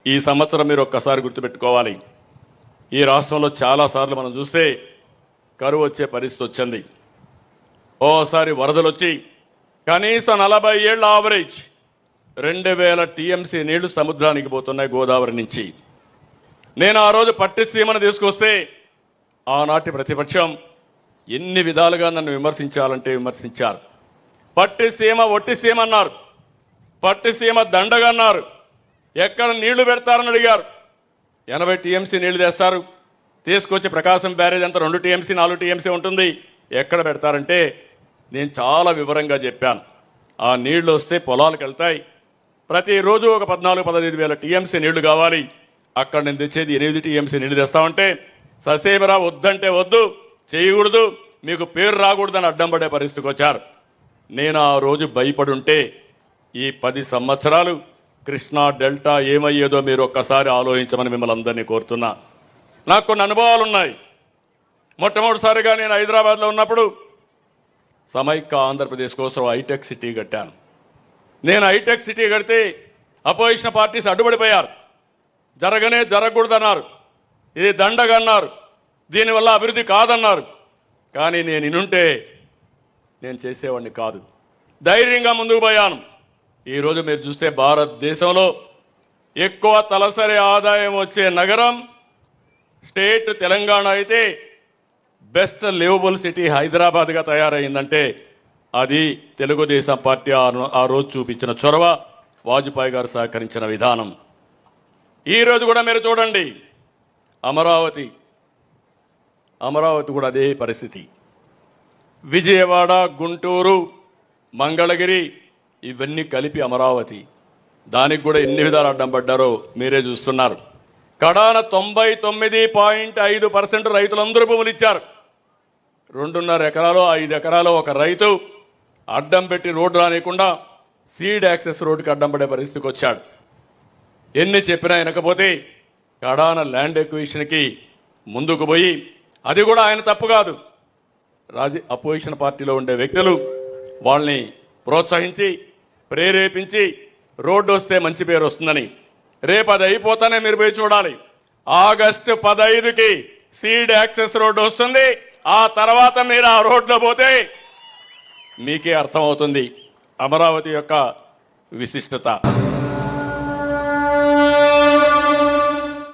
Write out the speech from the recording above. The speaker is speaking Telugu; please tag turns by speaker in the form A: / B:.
A: ఈ సంవత్సరం మీరు ఒక్కసారి గుర్తుపెట్టుకోవాలి, ఈ రాష్ట్రంలో చాలాసార్లు మనం చూస్తే కరువు వచ్చే పరిస్థితి వచ్చింది. ఓసారి వరదలు వచ్చి కనీసం 40 ఏళ్ల ఆవరేజ్ 2000 టీఎంసీ నీళ్లు సముద్రానికి పోతున్నాయి గోదావరి నుంచి. నేను ఆ రోజు పట్టిసీమను తీసుకొస్తే ఆనాటి ప్రతిపక్షం ఎన్ని విధాలుగా నన్ను విమర్శించాలంటే విమర్శించారు. పట్టిసీమ ఒట్టిసీమ అన్నారు, పట్టిసీమ దండగా అన్నారు. ఎక్కడ నీళ్లు పెడతారని అడిగారు. 80 టీఎంసీ నీళ్లు తెస్తారు, తీసుకొచ్చి ప్రకాశం బ్యారేజ్ అంతా 2 టీఎంసీ 4 టీఎంసీ ఉంటుంది. ఎక్కడ పెడతారంటే నేను చాలా వివరంగా చెప్పాను. ఆ నీళ్లు వస్తే పొలాలకు వెళ్తాయి. ప్రతిరోజు ఒక 14-15 వేల టీఎంసీ నీళ్లు కావాలి. అక్కడ నేను తెచ్చేది 8 టీఎంసీ నీళ్లు తెస్తామంటే ససేబరా వద్దంటే వద్దు, చేయకూడదు, మీకు పేరు రాకూడదని అడ్డం పడే పరిస్థితికి వచ్చారు. నేను ఆ రోజు భయపడి ఉంటే ఈ 10 సంవత్సరాలు కృష్ణా డెల్టా ఏమయ్యేదో మీరు ఒక్కసారి ఆలోచించమని మిమ్మల్ని అందరినీ కోరుతున్నా. నాకు కొన్ని అనుభవాలు ఉన్నాయి. మొట్టమొదటిసారిగా నేను హైదరాబాద్లో ఉన్నప్పుడు సమైక్య ఆంధ్రప్రదేశ్ కోసం హైటెక్ సిటీ కట్టాను. నేను హైటెక్ సిటీ కడితే అపోజిషన్ పార్టీస్ అడ్డుపడిపోయారు. జరగకూడదన్నారు, ఇది దండగన్నారు, దీనివల్ల అభివృద్ధి కాదన్నారు. కానీ నేను ఇనుంటే నేను చేసేవాడిని కాదు, ధైర్యంగా ముందుకు పోయాను. ఈరోజు మీరు చూస్తే భారతదేశంలో ఎక్కువ తలసరి ఆదాయం వచ్చే నగరం స్టేట్ తెలంగాణ అయితే బెస్ట్ లివబుల్ సిటీ హైదరాబాద్గా తయారైందంటే అది తెలుగుదేశం పార్టీ ఆ రోజు చూపించిన చొరవ, వాజ్పేయి గారు సహకరించిన విధానం. ఈరోజు కూడా మీరు చూడండి, అమరావతి కూడా అదే పరిస్థితి. విజయవాడ, గుంటూరు, మంగళగిరి ఇవన్నీ కలిపి అమరావతి. దానికి కూడా ఎన్ని విధాలు అడ్డం పడ్డారో మీరే చూస్తున్నారు. కడాన 99.5% రైతులందరూ భూములు ఇచ్చారు. 2.5 ఎకరాలు 5 ఎకరాలు ఒక రైతు అడ్డం పెట్టి రోడ్డు రానియకుండా సీడ్ యాక్సెస్ రోడ్డుకి అడ్డం పడే పరిస్థితికి వచ్చాడు. ఎన్ని చెప్పినా వినకపోతే కడాన ల్యాండ్ ఎక్విజిషన్కి ముందుకు పోయి, అది కూడా ఆయన తప్పు కాదు, అపోజిషన్ పార్టీలో ఉండే వ్యక్తులు వాళ్ళని ప్రోత్సహించి ప్రేరేపించి రోడ్డు వస్తే మంచి పేరు వస్తుందని. రేపు అది అయిపోతానే మీరు పోయి చూడాలి. ఆగస్టు 15కి సీడ్ యాక్సెస్ రోడ్డు వస్తుంది. ఆ తర్వాత మీరు ఆ రోడ్లో పోతే మీకే అర్థమవుతుంది అమరావతి యొక్క విశిష్టత.